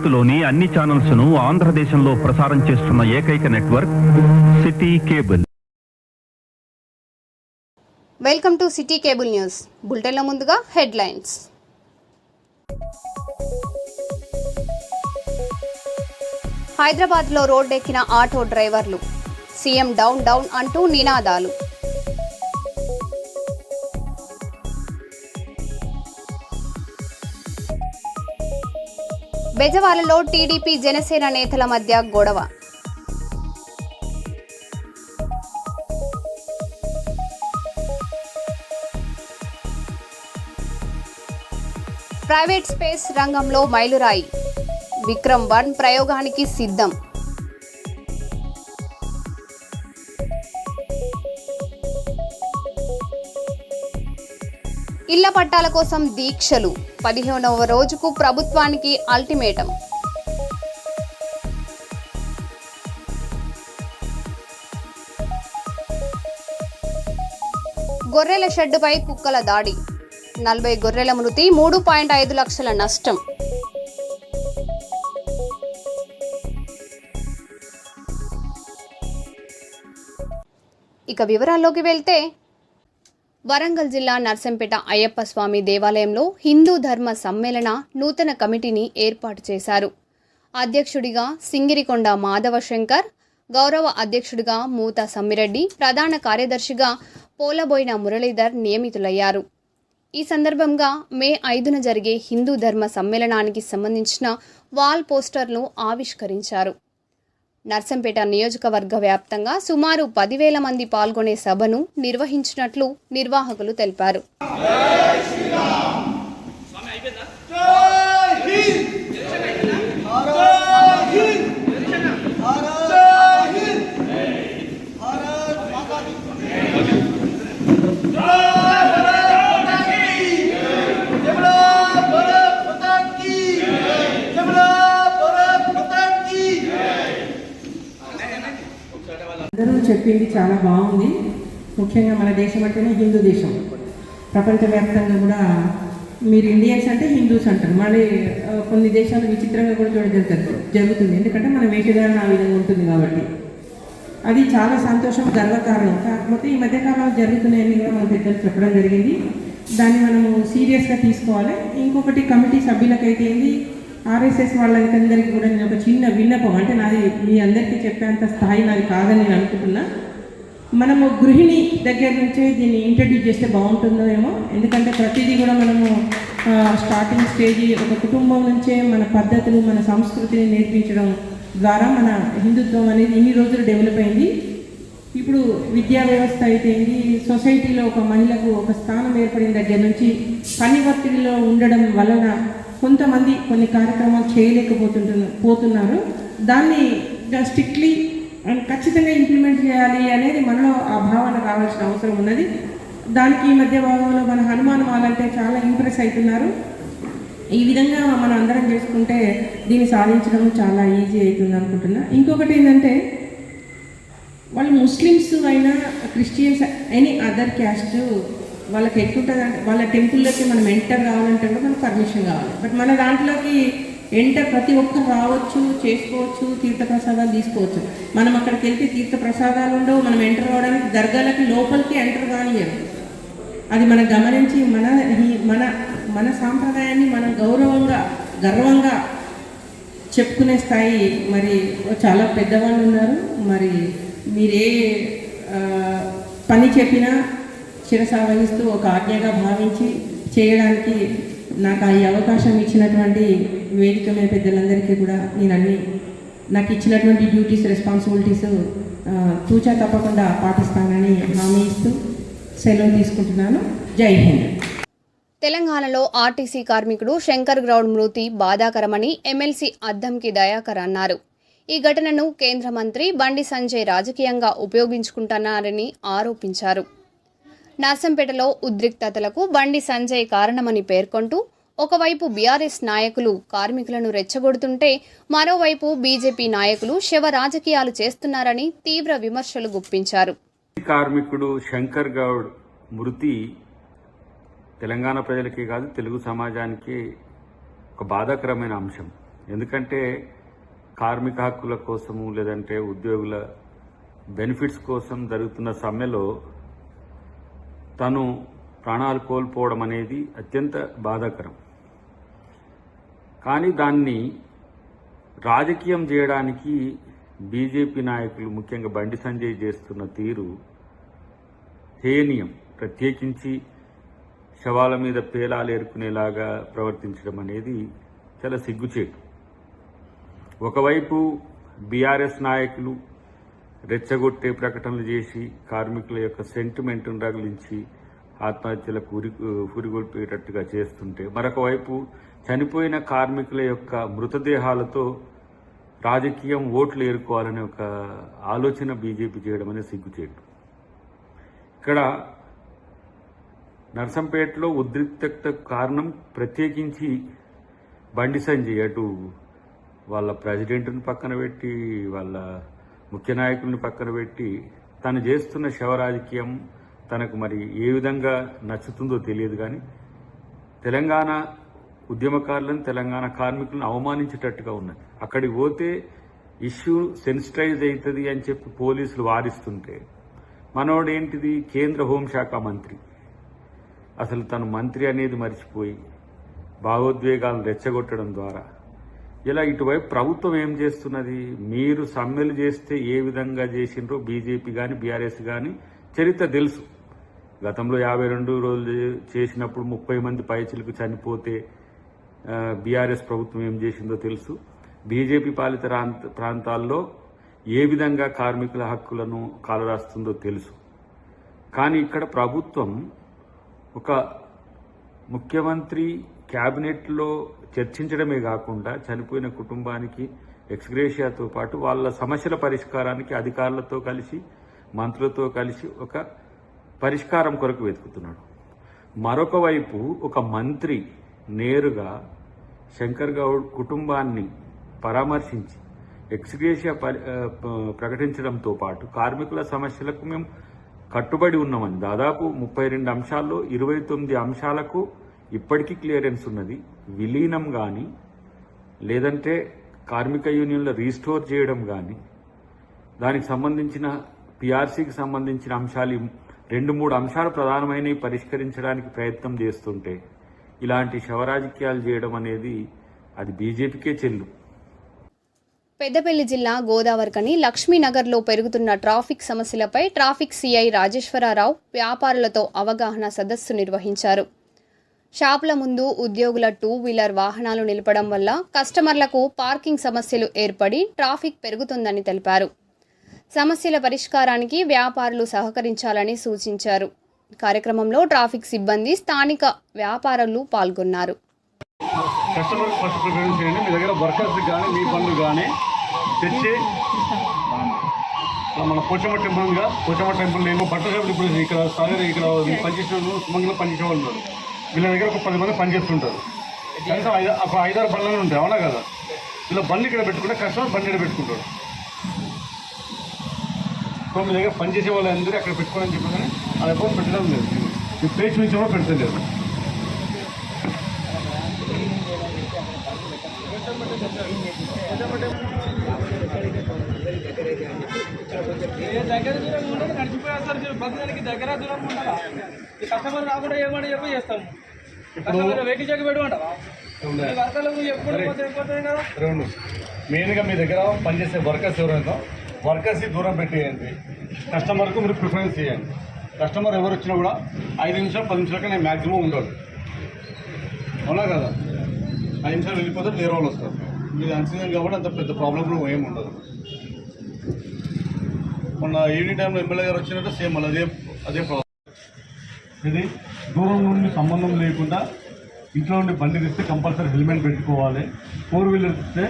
భారత్లోని అన్ని ఛానల్స్ ను ఆంధ్రదేశంలో ప్రసారం చేస్తున్న ఏకైక network city cable. Welcome to city cable news. బులెటిన్లో ముందుగా హెడ్లైన్స్. హైదరాబాద్లో రోడ్డెక్కిన ఆటో డ్రైవర్లు, సీఎం డౌన్ డౌన్ అంటూ నినాదాలు. బెజవాడలో టీడీపీ జనసేన నేతల మధ్య గొడవ. ప్రైవేట్ స్పేస్ రంగంలో మైలురాయి, విక్రమ్-1 ప్రయోగానికి సిద్ధం. ఇళ్ల పట్టాల కోసం దీక్షలు, 15వ రోజుకు ప్రభుత్వానికి అల్టిమేటం. గొర్రెల షెడ్డుపై కుక్కల దాడి, 40 గొర్రెల మృతి, 3.5 లక్షల నష్టం. ఇక వివరాల్లోకి వెళ్తే, వరంగల్ జిల్లా నర్సంపేట అయ్యప్ప స్వామి దేవాలయంలో హిందూ ధర్మ సమ్మేళన నూతన కమిటీని ఏర్పాటు చేశారు. అధ్యక్షుడిగా సింగిరికొండ మాధవ శంకర్, గౌరవ అధ్యక్షుడిగా మూత సమ్మిరెడ్డి, ప్రధాన కార్యదర్శిగా పోలబోయిన మురళీధర్ నియమితులయ్యారు. ఈ సందర్భంగా మే 5న జరిగే హిందూ ధర్మ సమ్మేళనానికి సంబంధించిన వాల్ పోస్టర్ను ఆవిష్కరించారు. నర్సంపేట నియోజకవర్గ వ్యాప్తంగా సుమారు 10,000 మంది పాల్గొనే సభను నిర్వహించినట్లు నిర్వాహకులు తెలిపారు. అందరూ చెప్పింది చాలా బాగుంది. ముఖ్యంగా మన దేశం అంటేనే హిందూ దేశం. ప్రపంచవ్యాప్తంగా కూడా మీరు ఇండియన్స్ అంటే హిందూస్ అంటారు. మళ్ళీ కొన్ని దేశాలు విచిత్రంగా కూడా జరుగుతుంది. ఎందుకంటే మన వేషధారణ ఆ విధంగా ఉంటుంది కాబట్టి అది చాలా సంతోషం, గర్వకారణం. కాకపోతే ఈ మధ్యకాలంలో జరుగుతున్నాయని కూడా మన పెద్దలు చెప్పడం జరిగింది. దాన్ని మనము సీరియస్గా తీసుకోవాలి. ఇంకొకటి కమిటీ సభ్యులకైతే ఏంది, ఆర్ఎస్ఎస్ వాళ్ళందరికీ కూడా నేను ఒక చిన్న విన్నపం, అంటే నాది మీ అందరికీ చెప్పేంత స్థాయి నాది కాదని నేను అనుకుంటున్నా. మనము గృహిణి దగ్గర నుంచే దీన్ని ఇంట్రడ్యూస్ చేస్తే బాగుంటుందో ఏమో. ఎందుకంటే ప్రతిదీ కూడా మనము స్టార్టింగ్ స్టేజ్ ఒక కుటుంబం నుంచే మన పద్ధతులు, మన సంస్కృతిని నేర్పించడం ద్వారా మన హిందుత్వం అనేది ఇన్ని రోజులు డెవలప్ అయింది. ఇప్పుడు విద్యా వ్యవస్థ అయితే ఏంటి, సొసైటీలో ఒక మహిళకు ఒక స్థానం ఏర్పడిన దగ్గర నుంచి పని ఒత్తిడిలో ఉండడం వలన కొంతమంది కొన్ని కార్యక్రమాలు చేయలేకపోతున్నారు. దాన్ని స్ట్రిక్ట్లీ అండ్ ఖచ్చితంగా ఇంప్లిమెంట్ చేయాలి అనేది మనలో ఆ భావన రావాల్సిన అవసరం ఉన్నది. దానికి ఈ మధ్య భాగంలో మన హనుమాన్ వాళ్ళంటే చాలా ఇంప్రెస్ అవుతున్నారు. ఈ విధంగా మనం అందరం చేసుకుంటే దీన్ని సాధించడం చాలా ఈజీ అవుతుంది అనుకుంటున్నా. ఇంకొకటి ఏంటంటే, వాళ్ళు ముస్లిమ్స్ అయినా క్రిస్టియన్స్ ఎనీ అదర్ క్యాస్ట్ వాళ్ళకి ఎట్లుంటుంది అంటే, వాళ్ళ టెంపుల్లోకి మనం ఎంటర్ కావాలంటే కూడా మనకు పర్మిషన్ కావాలి. బట్ మన దాంట్లోకి ఎంటర్ ప్రతి ఒక్కరు రావచ్చు, చేసుకోవచ్చు, తీర్థప్రసాదాలు తీసుకోవచ్చు. మనం అక్కడికి వెళ్తే తీర్థప్రసాదాలు ఉండవు. మనం ఎంటర్ అవ్వడానికి దర్గాలకి లోపలికి ఎంటర్ కానియరు. అది మనం గమనించి మన సాంప్రదాయాన్ని మనం గర్వంగా చెప్పుకునే స్థాయి మరి చాలా పెద్దవాళ్ళు ఉన్నారు. మరి మీరే పని చెప్పినా శిరసావహిస్తూ ఒక ఆజ్ఞగా భావించి చేయడానికి నాకు ఈ అవకాశం ఇచ్చినటువంటి వేదిక మీద పెద్దలందరికీ కూడా నేను నాకు ఇచ్చినటువంటి డ్యూటీస్, రెస్పాన్సిబిలిటీస్ తూచా తప్పకుండా పాటిస్తానని హామీ ఇస్తూ సెలవు తీసుకుంటున్నాను. జై హింద్. తెలంగాణలో ఆర్టీసీ కార్మికుడు శంకర్ గౌడ్ మృతి బాధాకరమని ఎమ్మెల్సీ అద్దంకి దయాకర్ అన్నారు. ఈ ఘటనను కేంద్ర మంత్రి బండి సంజయ్ రాజకీయంగా ఉపయోగించుకుంటున్నారని ఆరోపించారు. నర్సంపేటలో ఉద్రిక్తతలకు బండి సంజయ్ కారణమని పేర్కొంటూ, ఒకవైపు బీఆర్ఎస్ నాయకులు కార్మికులను రెచ్చగొడుతుంటే మరోవైపు బీజేపీ నాయకులు శవ రాజకీయాలు చేస్తున్నారని తీవ్ర విమర్శలు గుప్పించారు. కార్మికుడు శంకర్ గౌడ్ మృతి తెలంగాణ ప్రజలకే కాదు, తెలుగు సమాజానికి ఒక బాధాకరమైన అంశం. ఎందుకంటే కార్మిక హక్కుల కోసము లేదంటే ఉద్యోగుల బెనిఫిట్స్ కోసం జరుగుతున్న సమ్మెలో తను ప్రాణాలు కోల్పోవడం అనేది అత్యంత బాధాకరం. కానీ దాన్ని రాజకీయం చేయడానికి బీజేపీ నాయకులు ముఖ్యంగా బండి సంజయ్ చేస్తున్న తీరు హేనీయం. ప్రత్యేకించి శవాల మీద పేలాలు ఏరుకునేలాగా ప్రవర్తించడం అనేది చాలా సిగ్గుచేటు. ఒకవైపు బీఆర్ఎస్ నాయకులు రెచ్చగొట్టే ప్రకటనలు చేసి కార్మికుల యొక్క సెంటిమెంట్ను రగిలించి ఆత్మహత్యలకు పురిగొల్పేటట్టుగా చేస్తుంటే, మరొక వైపు చనిపోయిన కార్మికుల యొక్క మృతదేహాలతో రాజకీయం ఓట్లు ఏరుకోవాలనే ఒక ఆలోచన బీజేపీ చేయడం అనేది సిగ్గుచేటు. ఇక్కడ నర్సంపేటలో ఉద్రిక్తత కారణం ప్రత్యేకించి బండి సంజయ్ అటు వాళ్ళ ప్రెసిడెంట్ని పక్కన పెట్టి వాళ్ళ ముఖ్య నాయకుల్ని పక్కన పెట్టి తను చేస్తున్న శవ రాజకీయం తనకు మరి ఏ విధంగా నచ్చుతుందో తెలియదు. కానీ తెలంగాణ ఉద్యమకారులను తెలంగాణ కార్మికులను అవమానించేటట్టుగా ఉన్నది. అక్కడికి పోతే ఇష్యూ సెన్సిటైజ్ అవుతుంది అని చెప్పి పోలీసులు వారిస్తుంటే మనోడేంటిది కేంద్ర హోంశాఖ మంత్రి, అసలు తను మంత్రి అనేది మర్చిపోయి భావోద్వేగాలను రెచ్చగొట్టడం ద్వారా ఇలా ఇటువైపు ప్రభుత్వం ఏం చేస్తున్నది? మీరు సమ్మెలు చేస్తే ఏ విధంగా చేసిండ్రో బీజేపీ కానీ బీఆర్ఎస్ కానీ చరిత్ర తెలుసు. గతంలో 52 రోజులు చేసినప్పుడు 30 మంది పైచిలకు చనిపోతే బీఆర్ఎస్ ప్రభుత్వం ఏం చేసిందో తెలుసు. బీజేపీ పాలిత ప్రాంతాల్లో ఏ విధంగా కార్మికుల హక్కులను కాలరాస్తుందో తెలుసు. కానీ ఇక్కడ ప్రభుత్వం ఒక ముఖ్యమంత్రి క్యాబినెట్లో చర్చించడమే కాకుండా చనిపోయిన కుటుంబానికి ఎక్స్గ్రేషియాతో పాటు వాళ్ళ సమస్యల పరిష్కారానికి అధికారులతో కలిసి మంత్రులతో కలిసి ఒక పరిష్కారం కొరకు వెతుకుతున్నాడు. మరొక వైపు ఒక మంత్రి నేరుగా శంకర్ గౌడ్ కుటుంబాన్ని పరామర్శించి ఎక్స్గ్రేషియా ప్రకటించడంతో పాటు కార్మికుల సమస్యలకు మేము కట్టుబడి ఉన్నామని దాదాపు 32 అంశాల్లో 29 అంశాలకు ఇప్పటికీ క్లియరెన్స్ ఉన్నది. విలీనం కానీ లేదంటే కార్మిక యూనియన్ల రీస్టోర్ చేయడం కానీ దానికి సంబంధించిన పిఆర్సీకి సంబంధించిన అంశాలు 2-3 అంశాలు ప్రధానమైనవి పరిష్కరించడానికి ప్రయత్నం చేస్తుంటే ఇలాంటి శవరాజకీయాలు చేయడం అనేది అది బీజేపీకే చెల్లు. పెద్దపల్లి జిల్లా గోదావరికని లక్ష్మీనగర్లో పెరుగుతున్న ట్రాఫిక్ సమస్యలపై ట్రాఫిక్ సిఐ రాజేశ్వరరావు వ్యాపారులతో అవగాహన సదస్సు నిర్వహించారు. షాపుల ముందు ఉద్యోగుల 2-వీలర్ వాహనాలు నిలపడం వల్ల కస్టమర్లకు పార్కింగ్ సమస్యలు ఏర్పడి ట్రాఫిక్ పెరుగుతుందని తెలిపారు. సమస్యల పరిష్కారానికి వ్యాపారులు సహకరించాలని సూచించారు. కార్యక్రమంలో ట్రాఫిక్ సిబ్బంది, స్థానిక వ్యాపారులు పాల్గొన్నారు. కస్టమర్ ఫస్ట్ ప్రిఫరెన్స్ చేయండి. మీ దగ్గర వర్కర్స్ కానీ మీ పనులు కానీ తెచ్చి మన పోచమ్మ టెంపుల్ ఉందిగా, పోచమ్మ టెంపుల్ నేను బట్టల షాపులు ఇప్పుడు ఇక్కడ సాగర్ ఇక్కడ పనిచేసే వాళ్ళు సుమంగిలో పనిచేసే వాళ్ళు ఉన్నారు. వీళ్ళ దగ్గర ఒక 10 మంది పనిచేస్తుంటారు. కనీసం ఒక 5-6 బండ్లు ఉంటాయి, అవునా కదా? వీళ్ళ బండ్లు ఇక్కడ పెట్టుకుంటే కస్టమర్ బండి ఇక్కడ పెట్టుకుంటాడు. సో మీ దగ్గర పనిచేసే వాళ్ళు అందరూ అక్కడ పెట్టుకోవాలని చెప్పి కానీ అది ఎప్పుడు పెట్టడం లేదు. మీ ప్లేస్ నుంచి కూడా పెడతలేదు. దగ్గర దూరం ఉండదు, నడిచిపోయేస్తారు. బస్సులకి దగ్గర దూరం ఉండాలా? కస్టమర్ రాకుండా ఏమని చెప్పి చేస్తాము. కస్టమర్ వెహికల్ చెక్ పెట్టుకుంటారా? వర్కర్లకు ఎప్పుడు పోతాయి కదా. మెయిన్గా మీ దగ్గర పనిచేసే వర్కర్స్ ఎవరైనా వర్కర్స్ని దూరం పెట్టేయండి. కస్టమర్కు మీరు ప్రిఫరెన్స్ చేయండి. కస్టమర్ ఎవరు వచ్చినా కూడా 5 నిమిషాలు 10 నిమిషాలకి నేను మ్యాక్సిమం ఉండదు, అవునా కదా? 5 నిమిషాలు వెళ్ళిపోతే వేరే వాళ్ళు వస్తారు. మీరు అన్సీజన్ కాబట్టి అంత పెద్ద ప్రాబ్లం ఏమి ఉండదు. మొన్న ఈవినింగ్ టైంలో ఎమ్మెల్యే గారు వచ్చినట్టు సేమ్ మళ్ళీ అదే ప్రాబ్లం. ఇది దూరం నుండి సంబంధం లేకుండా ఇంట్లో ఉండి బండి తీస్తే కంపల్సరీ హెల్మెట్ పెట్టుకోవాలి, 4-వీలర్ ఇస్తే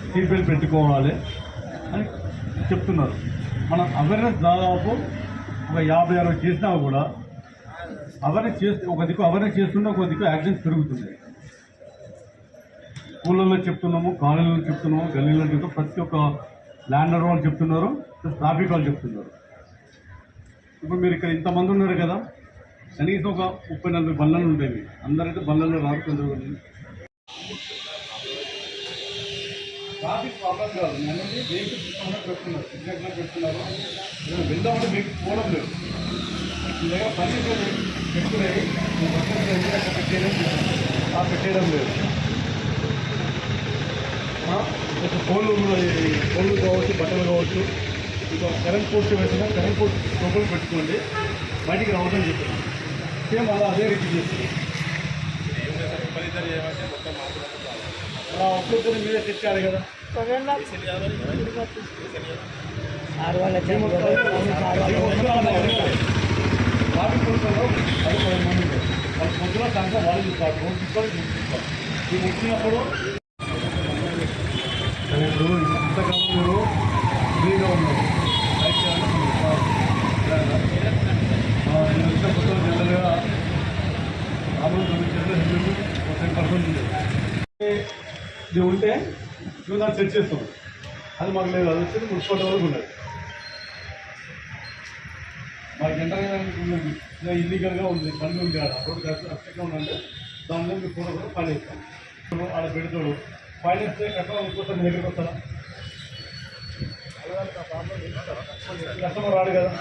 సీట్ బెల్ట్ పెట్టుకోవాలి అని చెప్తున్నారు. మనం అవేర్నెస్ దాదాపు ఒక 50-60 చేసినా కూడా అవేర్నెస్ చేస్తే ఒక దిక్కు అవేర్నెస్ చేస్తుంటే ఒక దిక్కు యాక్సిడెంట్స్ పెరుగుతుంది. స్కూళ్ళల్లో చెప్తున్నాము, కాలేజీలో చెప్తున్నాము, గల్లీలో చెప్తున్నాము, ప్రతి ఒక్క ల్యాండర్ వాళ్ళు చెప్తున్నారు, ట్రాఫిక్ వాళ్ళు చెప్తున్నారు. ఇప్పుడు మీరు ఇక్కడ ఇంతమంది ఉన్నారు కదా, కనీసం ఒక 30-40 బండ్లు ఉంటాయి. అందరైతే బండ్లలో రాకుండా ట్రాఫిక్ ప్రాబ్లం కాదు, అనేది వెహికల్స్ ఇష్టంగా పెడుతున్నారు, సిగ్నల్గా పెడుతున్నారు. నేను వెళ్దామంటే వెహికల్స్ పోవడం లేదు. మీ దగ్గర పని పెట్టుకునేవి పెట్టేయడం లేదు. ఫోన్లు కావచ్చు, బట్టలు కావచ్చు, ఇంకా కరెంట్ పోస్ట్ వేసినా కరెంట్ పోస్ట్ లోపల పెట్టుకోండి, బయటికి రావడం చెప్తున్నాను. సేమ్ అలా అదే రీతి చేస్తుంది. అలా ఒక్కొక్కరి మీదే తెచ్చారు కదా. ట్రాఫిక్ పోలీసులో 10 మంది ఉంటారు. వాళ్ళు పొద్దున సాయంత్రం వాళ్ళు చూస్తారు, రోడ్ తీసుకొని చూపిస్తారు. ఇది వచ్చినప్పుడు ఇప్పుడు ఇంతకాలం మీరు ఫ్రీగా ఉన్నారు. నేను వచ్చిన కొత్తలో జనరల్గా ఆమె 10% ఇది ఉంటే నువ్వు దాన్ని సెట్ చేస్తావు. అది మాకు లేదు, అది వచ్చేది మున్సిపాలిటీ వరకు ఉన్నది. మాకు జనరల్గా ఇల్లీగల్గా ఉంది, పని ఉంది, ఆడ రోడ్డు కరెక్ట్గా ఉందంటే దానిలో మీరు కూడా పని చేస్తాం. ఆడ పెడతాడు, పని చేస్తే ఎక్కడ ఇంకోసారి మీ దగ్గరికి వస్తారా? కస్టమర్ రాడు కదా.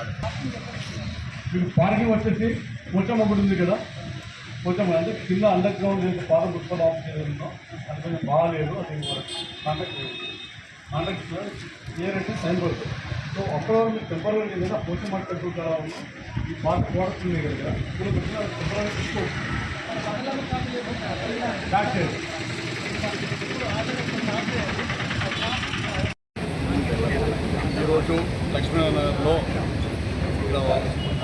మీకు పార్కింగ్ వచ్చేసి కొంచెం ఒకటి ఉంది కదా, కొంచెం అంటే కింద అండర్ గ్రౌండ్ పాత మున్సిపల్ ఆఫీస్ ఉందో అది కొంచెం బాగాలేదు. అది కాంటాక్ట్ ఏరంటే సైన్ పడుతుంది. సో అక్కడ మీరు టెంపరీ ఏదైనా పోస్ట్ మార్క్ పెట్టుకుంటారా ఈ పార్క్ ప్రోడక్ట్ ఉంది కదా, ఇప్పుడు పెట్టిన టెంపరీ తీసుకోవచ్చు. బ్యాక్ సైడ్ ఈరోజు లక్ష్మీనగర్లో ఇక్కడ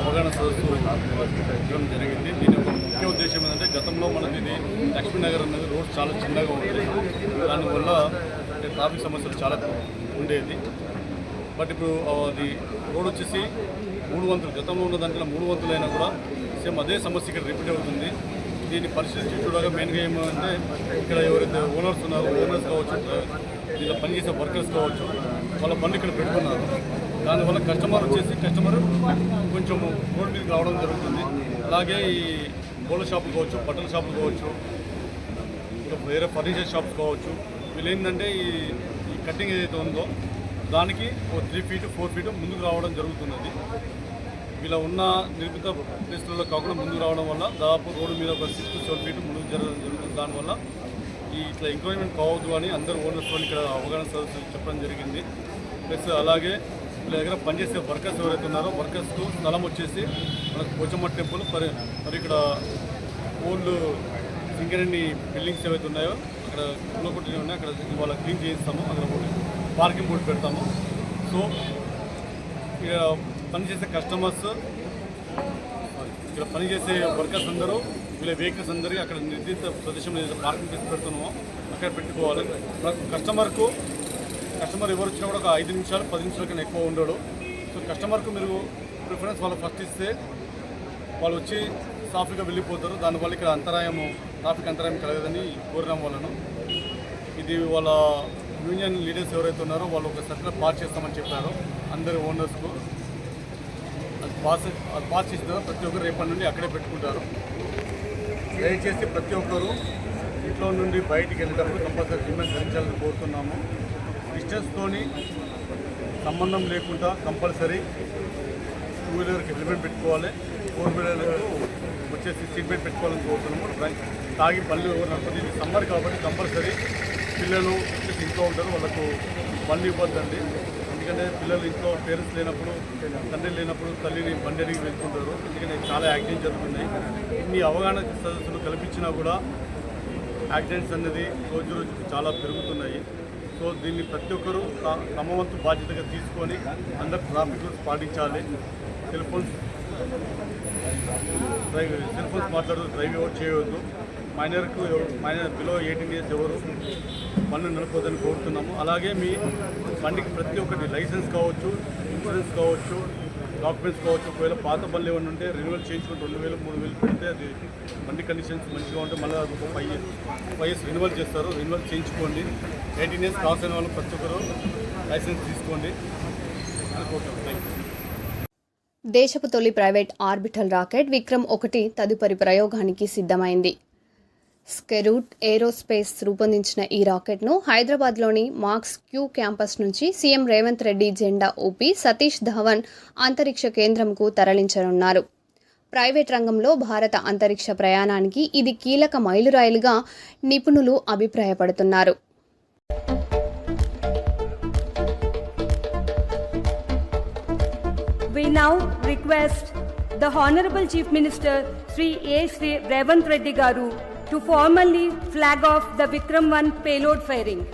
అవగాహన సదస్సు పెట్టడం జరిగింది. దీని యొక్క ముఖ్య ఉద్దేశం ఏంటంటే గతంలో మనకి ఇది లక్ష్మీనగర్ అనేది రోడ్ చాలా చిన్నగా ఉండేది, దానివల్ల ట్రాఫిక్ సమస్యలు చాలా ఉండేది. బట్ ఇప్పుడు అది రోడ్ వచ్చేసి 3 వంతులు, గతంలో ఉన్న దాంట్లో 3 వంతులైనా కూడా సేమ్ అదే సమస్య ఇక్కడ రిపీట్ అవుతుంది. దీన్ని పరిశీలించి చూడగా మెయిన్గా ఏమంటే ఇక్కడ ఎవరైతే ఓనర్స్ ఉన్నారో, ఓనర్స్ కావచ్చు, ఇలా పనిచేసే వర్కర్స్ కావచ్చు, వాళ్ళ పనులు ఇక్కడ పెట్టుకున్నారు. దానివల్ల కస్టమర్ కొంచెం రోడ్ మీదకి రావడం జరుగుతుంది. అలాగే ఈ గోల్డ్ షాపులు కావచ్చు, బట్టల షాపులు కావచ్చు, ఇంకా వేరే ఫర్నిచర్ షాప్స్ కావచ్చు, వీళ్ళు ఏంటంటే ఈ కటింగ్ ఏదైతే ఉందో దానికి 3 feet 4 feet ముందుకు రావడం జరుగుతున్నది. ఇలా ఉన్న నిర్మిత ప్లేస్లలో కాకుండా ముందుకు రావడం వల్ల దాదాపు రోడ్డు మీద ఒక 6 to 7 feet ముందుకు జరగడం జరుగుతుంది. దానివల్ల ఇట్లా ఎంక్రోచ్మెంట్ కావద్దు అని అందరూ ఓనర్స్తో ఇక్కడ అవగాహన సదస్సు చెప్పడం జరిగింది. ప్లస్ అలాగే వీళ్ళ దగ్గర పనిచేసే వర్కర్స్ ఎవరైతే ఉన్నారో వర్కర్స్కు స్థలం వచ్చేసి మనకు పోచమ్మ టెంపుల్ మరి ఇక్కడ ఓల్డ్ సింగరేణి బిల్డింగ్స్ ఏవైతే ఉన్నాయో అక్కడ కుళ్ళకొట్టి ఉన్నాయి, అక్కడ వాళ్ళ క్లీన్ చేయిస్తాము, అక్కడ పార్కింగ్ బోర్డు పెడతాము. సో ఇక్కడ పనిచేసే కస్టమర్స్, ఇక్కడ పనిచేసే వర్కర్స్ అందరూ వీళ్ళ వెహికల్స్ అందరికీ అక్కడ నిర్దిష్ట ప్రదేశంలో ఏదైతే పార్కింగ్ చేసి పెడుతున్నామో అక్కడ పెట్టుకోవాలి. కస్టమర్ ఎవరు వచ్చినా కూడా ఒక 5 నిమిషాలు 10 నిమిషాల కన్నా ఎక్కువ ఉండడు. సో కస్టమర్కు మీరు ప్రిఫరెన్స్ వాళ్ళు ఫస్ట్ ఇస్తే వాళ్ళు వచ్చి సాఫీగా వెళ్ళిపోతారు. దానివల్ల ఇక్కడ ట్రాఫిక్ అంతరాయం కలగదని కోరడం వలన ఇది వాళ్ళ యూనియన్ లీడర్స్ ఎవరైతే ఉన్నారో వాళ్ళు ఒక సర్కులర్ పాస్ చేస్తామని చెప్పారు అందరి ఓనర్స్కు. అది పాస్ చేసిన తర్వాత ప్రతి ఒక్కరు రేపటి నుండి అక్కడే పెట్టుకుంటారు. దయచేసి ప్రతి ఒక్కరు ఇంట్లో నుండి బయటికి వెళ్ళేటప్పుడు కంపల్సరీ హెల్మెట్ ధరించాలని కోరుతున్నాము. డిస్టెన్స్తోని సంబంధం లేకుండా కంపల్సరీ 2 వీలర్కి హెల్మెట్ పెట్టుకోవాలి, 4 వీలర్లకు వచ్చేసి సీట్ బెల్ట్ పెట్టుకోవాలని కోరుతున్నాము. తాగి పళ్ళు నడుపుతుంది, ఇది సమ్మర్ కాబట్టి కంపల్సరీ పిల్లలు ఇంట్లో ఉంటారు, వాళ్ళకు బండి ఇవ్వద్దండి. ఎందుకంటే పిల్లలు ఇంట్లో పేరెంట్స్ లేనప్పుడు, తండ్రి లేనప్పుడు తల్లిని బండి అడిగి వెళ్తుంటారు. ఎందుకంటే చాలా యాక్సిడెంట్స్ జరుగుతున్నాయి. ఇన్ని అవగాహన సదస్సులు కల్పించినా కూడా యాక్సిడెంట్స్ అనేది రోజు చాలా పెరుగుతున్నాయి. సో దీన్ని ప్రతి ఒక్కరూ తమ వంతు బాధ్యతగా తీసుకొని అందరు ట్రాఫిక్ రూల్స్ పాటించాలి. సెల్ ఫోన్స్ మాట్లాడుతూ డ్రైవ్ ఎవరు చేయవద్దు. మైనర్ బిలో 18 years ఎవరు బండి నడపొద్దని కోరుతున్నాము. అలాగే మీ బండికి ప్రతి ఒక్కటి లైసెన్స్ కావచ్చు, ఇన్సూరెన్స్ కావచ్చు, డాక్యుమెంట్స్ కావచ్చు, ఒకవేళ పాత బండ్లు ఏమైనా ఉంటే రెన్యువల్ చేయించుకుని 2000 3000 పెడితే అది బండి కండిషన్స్ మంచిగా ఉంటే మళ్ళీ 5 years రెన్యువల్ చేస్తారు. రెన్యువల్ చేయించుకోండి. 18 years క్రాస్ అయిన వాళ్ళు ప్రతి ఒక్కరు లైసెన్స్ తీసుకోండి అనుకుంటాం. Thank you. దేశపు తొలి ప్రైవేట్ ఆర్బిటల్ రాకెట్ విక్రమ్ 1 తదుపరి ప్రయోగానికి సిద్ధమైంది. స్కెరూట్ ఏరోస్పేస్ రూపొందించిన ఈ రాకెట్ను హైదరాబాద్లోని మార్క్స్ క్యూ క్యాంపస్ నుంచి సీఎం రేవంత్ రెడ్డి జెండా ఊపి సతీష్ ధవన్ అంతరిక్ష కేంద్రంకు తరలించనున్నారు. ప్రైవేట్ రంగంలో భారత అంతరిక్ష ప్రయాణానికి ఇది కీలక మైలురాయిలుగా నిపుణులు అభిప్రాయపడుతున్నారు. We now request the Honorable Chief Minister Sri A. Sri Ravant Reddy Garu to formally flag off the Vikram 1 payload fairing.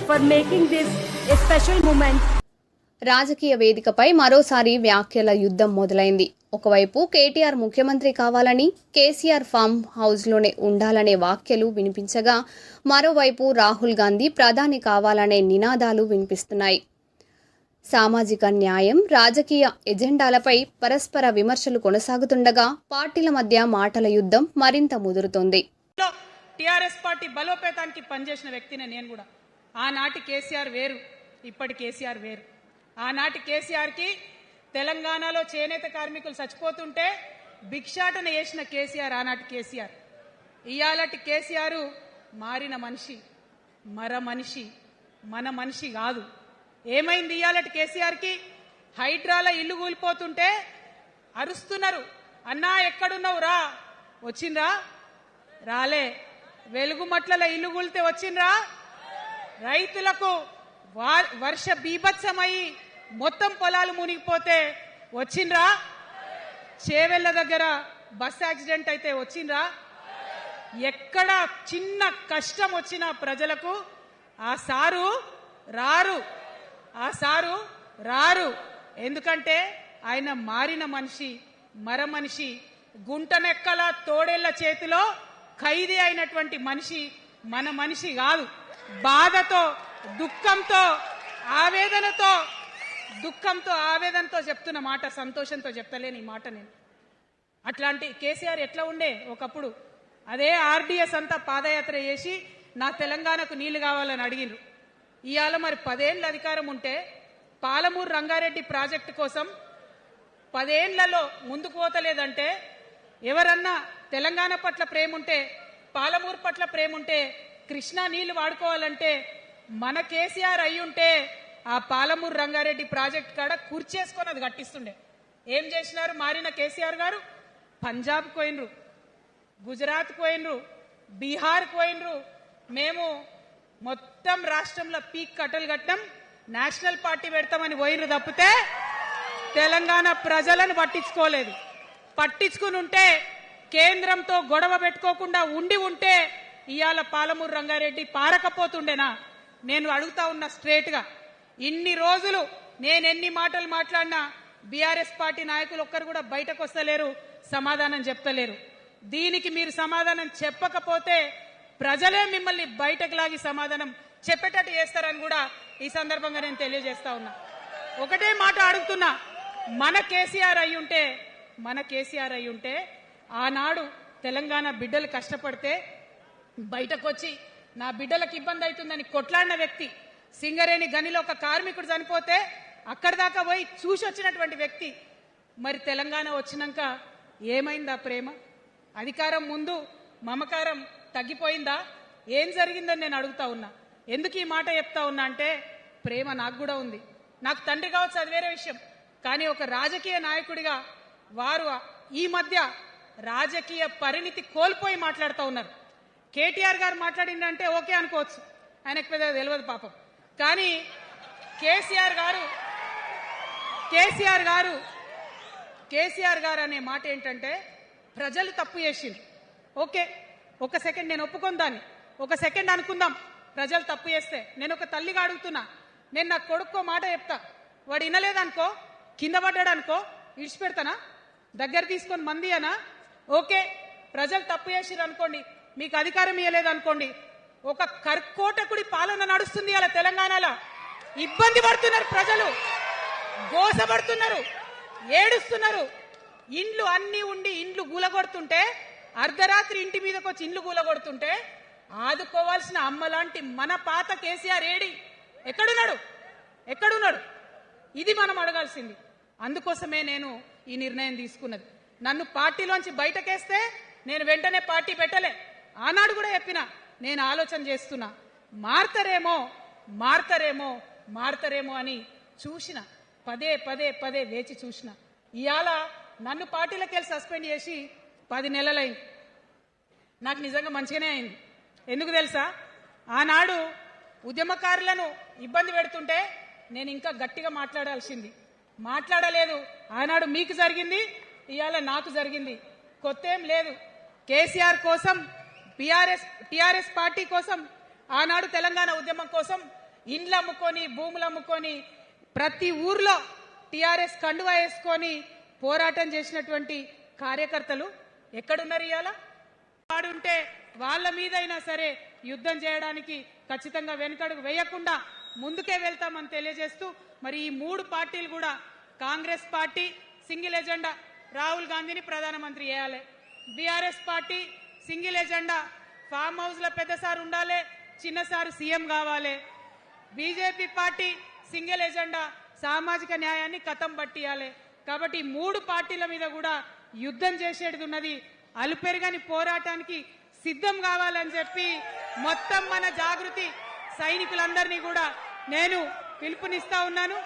For making this a special moment. రాజకీయ వేదికపై మరోసారి వ్యాఖ్యల యుద్ధం మొదలైంది. ఒకవైపు కేటీఆర్ ముఖ్యమంత్రి కావాలని, కేసీఆర్ ఫామ్ హౌస్లోనే ఉండాలనే వాక్యలు వినిపించగా, మరోవైపు రాహుల్ గాంధీ ప్రధాని కావాలనే నినాదాలు వినిపిస్తున్నాయి. సామాజిక న్యాయం, రాజకీయ ఎజెండాలపై పరస్పర విమర్శలు కొనసాగుతుండగా పార్టీల మధ్య మాటల యుద్ధం మరింత ముదురుతోంది. టీఆర్ఎస్ పార్టీ బలోపేతానికి పనిచేసిన వ్యక్తినే నేను కూడా. ఆనాటి కేసీఆర్ వేరు, ఇప్పటి కేసీఆర్ వేరు. ఆనాటి కేసీఆర్కి తెలంగాణలో చేనేత కార్మికులు చచ్చిపోతుంటే భిక్షాటన చేసిన కేసీఆర్ ఆనాటి కేసీఆర్. ఇయాలటి కేసీఆర్ మారిన మనిషి, మనిషి, మన మనిషి కాదు. ఏమైంది ఇయాలటి కేసీఆర్కి? హైడ్రాల ఇల్లు కూలిపోతుంటే అరుస్తున్నారు, అన్నా ఎక్కడున్నావు రా, వచ్చిండ్రా? రాలే. వెలుగుమట్ల ఇల్లు కూలితే వచ్చిండ్రా? రైతులకు వర్ష బీభత్సమై మొత్తం పొలాలు మునిగిపోతే వచ్చిండ్రా? చేవెళ్ల దగ్గర బస్ యాక్సిడెంట్ అయితే వచ్చిండ్రా? ఎక్కడ చిన్న కష్టం వచ్చినా ప్రజలకు ఆ సారు రారు, ఆ సారు రారు. ఎందుకంటే ఆయన మారిన మనిషి, మనిషి, గుంటనెక్కల తోడేళ్ల చేతిలో ఖైదీ అయినటువంటి మనిషి, మన మనిషి కాదు. బాధతో, దుఃఖంతో, ఆవేదనతో చెప్తున్న మాట, సంతోషంతో చెప్తలేని ఈ మాట నేను. అట్లాంటి కేసీఆర్ ఎట్లా ఉండే ఒకప్పుడు? అదే ఆర్డీఎస్ అంతా పాదయాత్ర చేసి నా తెలంగాణకు నీళ్లు కావాలని అడిగినారు. ఇవాళ మరి 10 ఏళ్ళ అధికారం ఉంటే పాలమూరు రంగారెడ్డి ప్రాజెక్టు కోసం 10 ఏళ్లలో ముందుకు పోతలేదంటే, ఎవరన్నా తెలంగాణ పట్ల ప్రేమ ఉంటే, పాలమూరు పట్ల ప్రేమ ఉంటే, కృష్ణా నీళ్లు వాడుకోవాలంటే మన కేసీఆర్ అయ్యుంటే ఆ పాలమూరు రంగారెడ్డి ప్రాజెక్ట్ కాడ కూర్చేసుకొని అది కట్టిస్తుండే. ఏం చేసినారు మారిన కేసీఆర్ గారు? పంజాబ్ పోయినరు, గుజరాత్ పోయినరు, బీహార్ పోయినరు. మేము మొత్తం రాష్ట్రంలో పీక్ కట్టలు కట్టాం, నేషనల్ పార్టీ పెడతామని పోయినరు తప్పితే తెలంగాణ ప్రజలను పట్టించుకోలేదు. పట్టించుకుని ఉంటే, కేంద్రంతో గొడవ పెట్టుకోకుండా ఉంటే ఇవాళ పాలమూరు రంగారెడ్డి పారకపోతుండేనా? నేను అడుగుతా ఉన్నా స్ట్రేట్గా. ఇన్ని రోజులు నేను ఎన్ని మాటలు మాట్లాడినా బీఆర్ఎస్ పార్టీ నాయకులు ఒక్కరు కూడా బయటకు వస్తలేరు, సమాధానం చెప్తలేరు. దీనికి మీరు సమాధానం చెప్పకపోతే ప్రజలే మిమ్మల్ని బయటకు లాగి సమాధానం చెప్పేటట్టు చేస్తారని కూడా ఈ సందర్భంగా నేను తెలియజేస్తా ఉన్నా. ఒకటే మాట అడుగుతున్నా, మన కేసీఆర్ అయ్యుంటే ఆనాడు తెలంగాణ బిడ్డలు కష్టపడితే బయటకు వచ్చి నా బిడ్డలకు ఇబ్బంది అవుతుందని కొట్లాడిన వ్యక్తి, సింగరేణి గనిలో ఒక కార్మికుడు చనిపోతే అక్కడి దాకా పోయి చూసి వచ్చినటువంటి వ్యక్తి. మరి తెలంగాణ వచ్చినాక ఏమైందా ప్రేమ? అధికారం ముందు మమకారం తగ్గిపోయిందా? ఏం జరిగిందని నేను అడుగుతా ఉన్నా. ఎందుకు ఈ మాట చెప్తా ఉన్నా అంటే, ప్రేమ నాకు కూడా ఉంది. నాకు తండ్రి కావచ్చు, అది వేరే విషయం. కానీ ఒక రాజకీయ నాయకుడిగా వారు ఈ మధ్య రాజకీయ పరిణితి కోల్పోయి మాట్లాడుతూ ఉన్నారు. కేటీఆర్ గారు మాట్లాడిందంటే ఓకే అనుకోవచ్చు, ఆయనకు పెద్దగా తెలియదు పాపం. కానీ కేసీఆర్ గారు అనే మాట ఏంటంటే ప్రజలు తప్పు చేసింది. ఓకే, ఒక సెకండ్ నేను ఒప్పుకొని దాన్ని ఒక సెకండ్ అనుకుందాం. ప్రజలు తప్పు చేస్తే నేను ఒక తల్లిగా అడుగుతున్నా, నేను నా కొడుకో మాట చెప్తా, వాడు వినలేదనుకో, కింద పడ్డాడనుకో, ఇడిచిపెడతానా? దగ్గర తీసుకొని మంది అనా? ఓకే, ప్రజలు తప్పు చేసిరు అనుకోండి, మీకు అధికారం ఇవ్వలేదనుకోండి, ఒక కర్కోటకుడి పాలన నడుస్తుంది అలా తెలంగాణలో. ఇబ్బంది పడుతున్నారు ప్రజలు, గోసపడుతున్నారు, ఏడుస్తున్నారు. ఇండ్లు అన్ని ఉండి ఇండ్లు గూలగొడుతుంటే, అర్ధరాత్రి ఇంటి మీదకి వచ్చి ఇండ్లు గూలగొడుతుంటే ఆదుకోవాల్సిన అమ్మలాంటి మన పాత కేసీఆర్ ఏడి? ఎక్కడున్నాడు? ఇది మనం అడగాల్సింది. అందుకోసమే నేను ఈ నిర్ణయం తీసుకున్నది. నన్ను పార్టీలోంచి బయటకేస్తే నేను వెంటనే పార్టీ పెట్టలే. ఆనాడు కూడా చెప్పినా, నేను ఆలోచన చేస్తున్నా, మారతారేమో అని చూసిన, పదే వేచి చూసిన. ఇవాళ నన్ను పార్టీలోకి వెళ్ళి సస్పెండ్ చేసి 10 నెలలైంది. నాకు నిజంగా మంచిగానే అయింది. ఎందుకు తెలుసా? ఆనాడు ఉద్యమకారులను ఇబ్బంది పెడుతుంటే నేను ఇంకా గట్టిగా మాట్లాడలేదు. ఆనాడు మీకు జరిగింది, ఇవాళ నాకు జరిగింది. కొత్త ఏం లేదు. కేసీఆర్ కోసం, టీఆర్ఎస్ పార్టీ కోసం, ఆనాడు తెలంగాణ ఉద్యమం కోసం ఇండ్లు అమ్ముకొని, భూములు అమ్ముకొని, ప్రతి ఊర్లో టీఆర్ఎస్ కండువా వేసుకొని పోరాటం చేసినటువంటి కార్యకర్తలు ఎక్కడున్నారు? ఇవాళ వాడుంటే వాళ్ళ మీదైనా సరే యుద్ధం చేయడానికి ఖచ్చితంగా వెనుకడుగు వేయకుండా ముందుకే వెళ్తామని తెలియజేస్తూ, మరి ఈ 3 పార్టీలు కూడా, Congress party single agenda, Rahul గాంధీని ప్రధానమంత్రి చేయాలి. BRS party single agenda, farm house లో పెద్దసారి ఉండాలి, చిన్నసారి సీఎం కావాలి. బీజేపీ పార్టీ సింగిల్ ఎజెండా, సామాజిక న్యాయాన్ని కథం పట్టియాలి. కాబట్టి 3 పార్టీల మీద కూడా యుద్ధం చేసేది ఉన్నది. అలుపెరగని పోరాటానికి సిద్ధం కావాలని చెప్పి మొత్తం మన జాగృతి సైనికులందరినీ కూడా నేను పిలుపునిస్తా ఉన్నాను.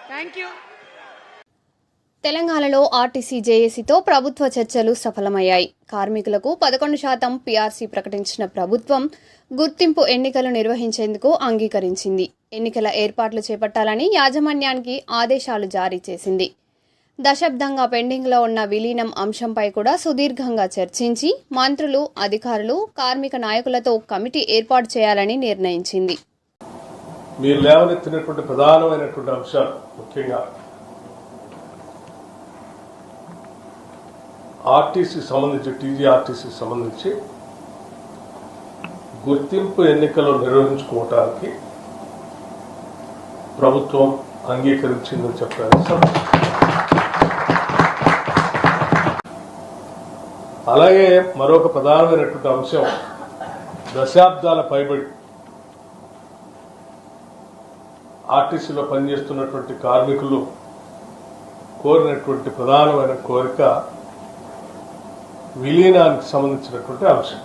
Thank you. తెలంగాణలో ఆర్టీసీ జేఏసీతో ప్రభుత్వ చర్చలు సఫలమయ్యాయి. కార్మికులకు 11% పీఆర్సీ ప్రకటించిన ప్రభుత్వం గుర్తింపు ఎన్నికలు నిర్వహించేందుకు అంగీకరించింది. ఎన్నికల ఏర్పాట్లు చేపట్టాలని యాజమాన్యానికి ఆదేశాలు జారీ చేసింది. దశాబ్దంగా పెండింగ్లో ఉన్న విలీనం అంశంపై కూడా సుదీర్ఘంగా చర్చించి మంత్రులు, అధికారులు, కార్మిక నాయకులతో కమిటీ ఏర్పాటు చేయాలని నిర్ణయించింది. మీరు లేవనెత్తినటువంటి ప్రధానమైనటువంటి అంశాలు ముఖ్యంగా ఆర్టీసీ సంబంధించి, టీజీఆర్టీసీ సంబంధించి గుర్తింపు ఎన్నికలు నిర్వహించుకోవటానికి ప్రభుత్వం అంగీకరించిందని చెప్పారు. అలాగే మరొక ప్రధానమైనటువంటి అంశం, దశాబ్దాల పైబడి ఆర్టీసీలో పనిచేస్తున్నటువంటి కార్మికులు కోరినటువంటి ప్రధానమైన కోరిక విలీనానికి సంబంధించినటువంటి అంశం.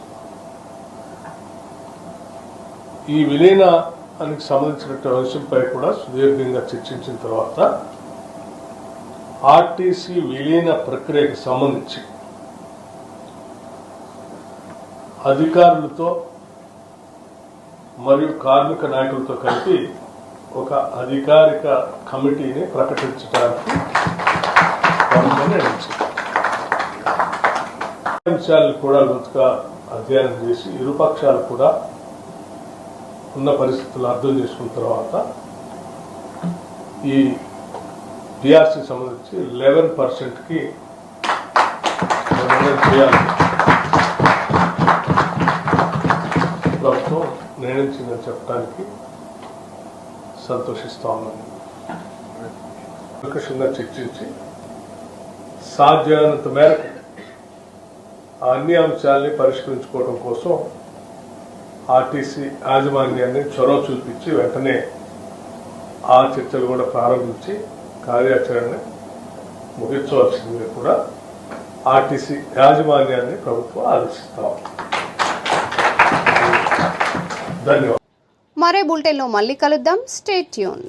ఈ విలీనానికి సంబంధించినటువంటి అంశంపై కూడా సుదీర్ఘంగా చర్చించిన తర్వాత ఆర్టీసీ విలీన ప్రక్రియకు సంబంధించి అధికారులతో మరియు కార్మిక నాయకులతో కలిపి ఒక అధికారిక కమిటీని ప్రకటించడానికి నిర్ణయించింది. అంశాలను కూడా లోతుగా అధ్యయనం చేసి ఇరుపక్షాలు కూడా ఉన్న పరిస్థితులు అర్థం చేసుకున్న తర్వాత ఈ టీఆర్సీ సంబంధించి 11%కి నిర్ణయం చేయాలి ప్రభుత్వం నిర్ణయించిందని చెప్పడానికి సంతోషిస్తా ఉన్నాను. ప్రకృషంగా చర్చించి సాధ్యమైనంత మేరకు అన్ని అంశాలని పరిష్కరించుకోవడం కోసం ఆర్టీసీ యాజమాన్యాన్ని చొరవ చూపించి వెంటనే ఆ చర్చలు కూడా ప్రారంభించి కార్యాచరణ ముగించవలసిందిగా కూడా ఆర్టీసీ యాజమాన్యాన్ని ప్రభుత్వం ఆదేశిస్తాం. ధన్యవాదాలు. మరే బులెటిన్లో మళ్ళీ కలుద్దాం. Stay tune.